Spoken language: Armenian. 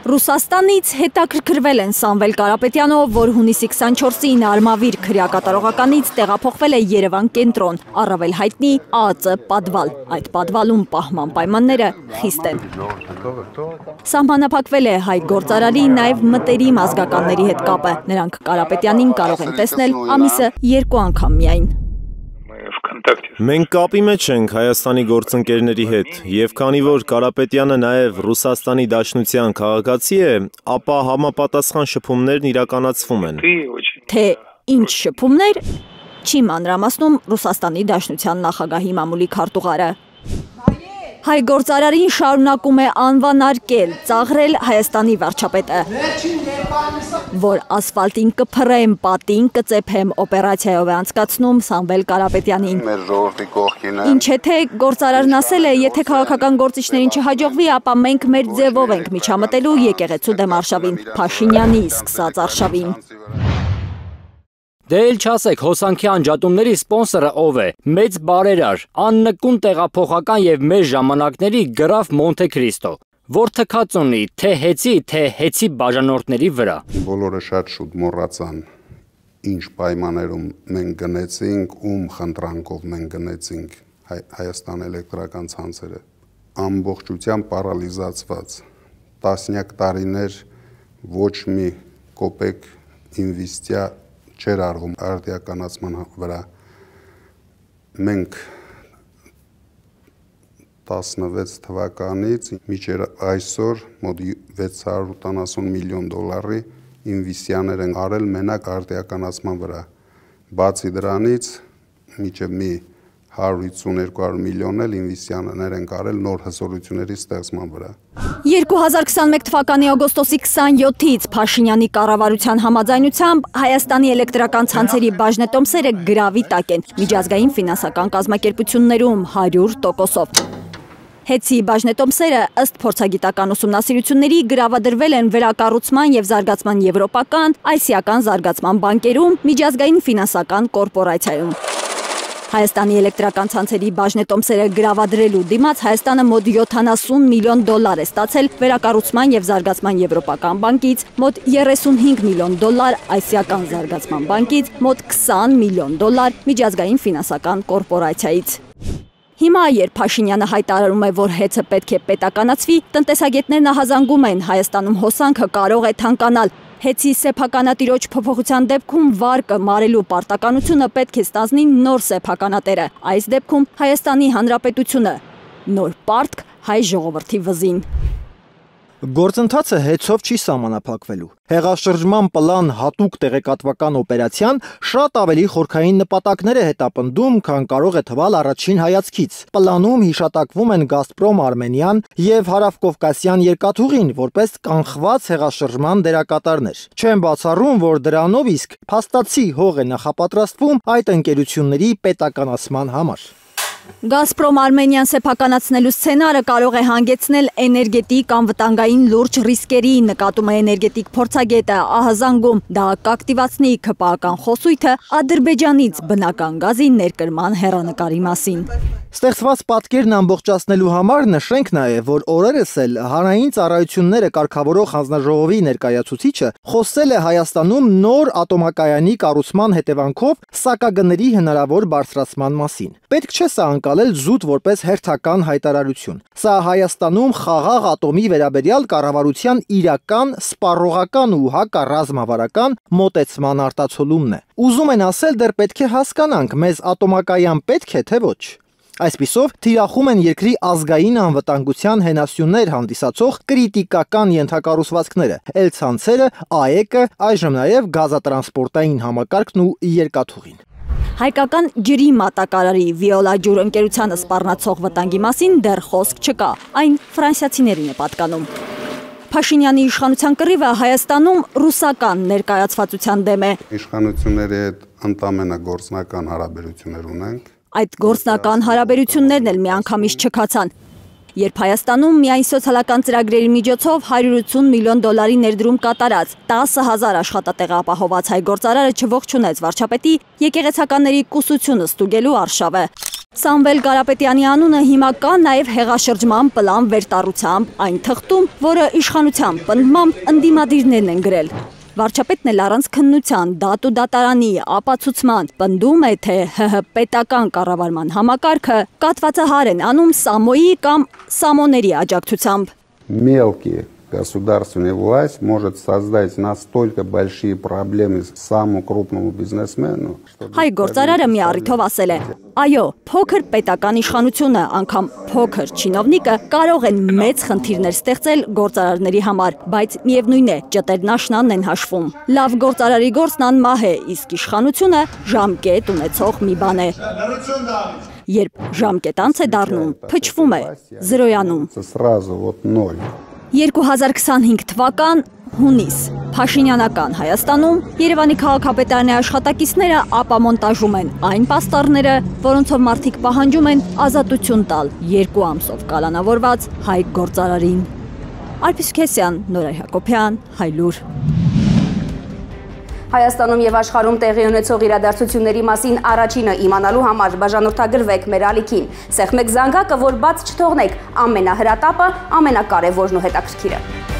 Ռուսաստանից հետաքրքրվել են Սամվել Կարապետյանով, որ հունիսի 24-ին Արմավիր քրեակատարողականից տեղափոխվել է Երևան կենտրոն, առավել հայտնի ԱԱԾ պատվալ։ Այդ պատվալում պահման պայմանները խիստ են։ Սահմանափակվել է հայ գործարարի, նաև մտերիմ ազգականների հետ կապը։ Նրանք Կարապետյանին կարող են տեսնել ամիսը 2 անգամ միայն։ Մենք կապի մեջ ենք Հայաստանի գործընկերների հետ, եւ քանի որ Կարապետյանը նաև Ռուսաստանի Դաշնության քաղաքացի է, ապա համապատասխան շփումներն իրականացվում են։ Թե ինչ շփումներ, չի մանրամասնում Ռուսաստանի Դաշնության նախագահի մամուլի քարտուղարը։ Հայ գործարարին շարունակում է անվանարկել, ծաղրել Հայաստանի վարչապետը, որ ասֆալտին կփռեմ, պատին կծեփեմ օպերացիայով է անցկացնում Սամվել Կարապետյանին։ Ինչ է թե գործարարն ասել է, եթե քաղաքական գործիչներին չհաջողվի, ապա մենք մեր ձևով ենք միջամտելու եկեղեցու դեմ արշավին, Փաշինյանի սկսած արշավին։ Դե էլ չասեք, հոսանքի անջատումների սպոնսորը ով է, մեծ բարերար, աննկուն տեղափոխական եւ մեր ժամանակների գրաֆ Մոնթե Քրիստո, որ թքած ունի թե հեցի բաժանորդների վրա։ Բոլորը շատ շուտ մոռացան, ինչ պայմաններում մենք գնեցինք, ում խնդրանքով մենք գնեցինք Հայաստան էլեկտրական ցանցերը, ամբողջությամբ պարալիզացված, տասնյակ տարիներ ոչ մի կոպեկ ինվեստիցիա չեր արվում արդիականացման վրա։ Մենք 16 թվականից մինչև այսօր մոտ 670 միլիոն դոլարի ինվեստիցիաներ են արել մենակ արդիականացման վրա։ Բացի դրանից մինչև մի 150-200 միլիոն էլ ինվեստիցիաներ են արել նոր հզորությունների ստեղծման վրա։ 2021 թվականի օգոստոսի 27-ից Փաշինյանի կառավարության համաձայնությամբ Հայաստանի էլեկտրական ցանցերի բաժնետոմսերը գրավի տակ են միջազգային ֆինանսական կազմակերպություններում 100%-ով։ Հեցի բաժնետոմսերը ըստ փորձագիտական ուսումնասիրությունների գրավադրվել են վերակառուցման եւ զարգացման եվրոպական, ասիական զարգացման բանկերում, միջազգային ֆինանսական կորպորացիայում։ Հայաստանի էլեկտրական ցանցերի բաժնետոմսերը գրավադրելու դիմաց Հայաստանը մոտ 70 միլիոն դոլար է ստացել վերակառուցման եւ զարգացման եվրոպական բանկից, մոտ 35 միլիոն դոլար ասիական զարգացման բանկից, մոտ 20 միլիոն դոլար միջազգային ֆինանսական կորպորացիայից։ Հիմա, երբ Փաշինյանը հայտարարում է, որ հեծը պետք է պետականացվի, տնտեսագետներն ահազանգում են Հայաստանում հոսանքը կարող է թանկանալ։ Հեցի սեփականատիրոջ փոփոխության դեպքում վարկը մարելու պարտականությունը պետք է ստանձնի նոր սեփականատերը, այս դեպքում Հայաստանի Հանրապետությունը, նոր պարտք հայ ժողովրդի վզին։ Գործընթացը հեծով չի սահմանափակվելու։ Հեղաշրջման պլան հատուկ տեղեկատվական օպերացիան շատ ավելի խորքային նպատակներ է հետապնդում, քան կարող է թվալ առաջին հայացքից։ Պլանում հիշատակվում են Գազպրոմ Արմենիան եւ Հարավկովկասյան երկաթուղին որպես կանխված հեղաշրջման դերակատարներ։ Չեմ բացառում, որ դրանով իսկ փաստացի հող է նախապատրաստվում այդ ընկերությունների պետականացման համար։ Գազպրոմ Արմենիան սեփականացնելու սցենարը կարող է հանգեցնել էներգետիկ անվտանգային լուրջ ռիսկերի, նկատում է էներգետիկ փորձագետը, ահազանգում դա կակտիվացնի ՔՊԱ-ական խոսույթը Ադրբեջանից բնական գազի ներկրման հեռանկարի մասին։ Ստեղծված պատկերն ամբողջացնելու համար նշենք նաև, որ օրերս էլ Հանրային ծառայությունները կարգավորող հանձնաժողովի ներկայացուցիչը խոսել է Հայաստանում նոր ատոմակայանի կառուցման հետևանքով սակագների հնարավոր բարձրացման մասին։ Պետք չէ սա անցալել զուտ որպես հերթական հայտարարություն։ Սա Հայաստանում խաղաղ ատոմի վերաբերյալ կառավարության իրական, սպառողական ու հակառազմավարական մոտեցման արտացոլումն է։ Ուզում են ասել, դեռ պետք է հասկանանք, մեզ ատոմակայան պետք է, թե ոչ։ Այսպիսով թիրախում են երկրի ազգային անվտանգության հենասյուներ հանդիսացող կրիտիկական ենթակառուցվածքները, էլցանցերը, ԱԷԿ-ը, այժմ նաև գազատրանսպորտային համակարգն ու երկաթուղին։ Հայկական ջրի մատակարարի Վիոլա ջուր ընկերությանը սպառնացող վտանգի մասին դեռ խոսք չկա, այն ֆրանսիացիներին է պատկանում։ Փաշինյանի իշխանության կռիվը Հայաստանում ռուսական ներկայացվածության դեմ է։ Իշխանությունների հետ ընդամենը գործնական հարաբերություններ ունենք։ Այդ գործնական հարաբերություններն էլ միանգամից չքացան։ երբ Հայաստանում միայն սոցիալական ծրագրերի միջոցով 180 միլիոն դոլարի ներդրում կատարած 10,000 աշխատատեղ ապահոված հայ գործարարը չողջունեց վարչապետի եկեղեցականների կուսությունը ստուգելու արշավը։ Սամվել Կարապետյանի անունը հիմա կա նաև հեղաշրջման պլան վերտառությամբ, այն թղթում, որը իշխանության պնդմամբ ընդդիմադիրներն են գրել։ Վարչապետն էլ առանց քննության, դատ ու դատարանի ապացուցման պնդում է, թե ՀՀ պետական կառավարման համակարգը կատվածահար են անում Սամոյի կամ Սամոների աջակցությամբ։ Մելկի государственная власть может создать настолько большие проблемы самому крупному бизнесмену, что... Հայ գործարարը մի առիթով ասել է. Այո, փոքր պետական իշխանությունը, անգամ փոքր չինովնիկը կարող են մեծ խնդիրներ ստեղծել գործարարների համար, բայց միևնույն է, ճտերն աշնանն են հաշվում։ Լավ գործարարի գործն անմահ է, իսկ իշխանությունը ժամկետ ունեցող մի բան է։ Երբ ժամկետ անց է դառնում, փչվում է, զրոյանում։ 2025 թվական հունիս Փաշինյանական Հայաստանում Երևանի քաղաքապետարանի աշխատակիցները ապամոնտաժում են այն պաստառները, որոնցով մարդիկ պահանջում են ազատություն տալ 2 ամսով կալանավորված հայ գործարարին։ Արփիս Քեսյան, Նորայր Հակոբյան, Հայլուր։ Հայաստանում եւ աշխարհում տեղի ունեցող իրադարձությունների մասին առաջինը իմանալու համար բաժանորդագրվեք մեր ալիքին։ Սեղմեք զանգակը, որ բաց չթողնեք ամենահրատապը, ամենակարևորն ու հետաքրքիրը։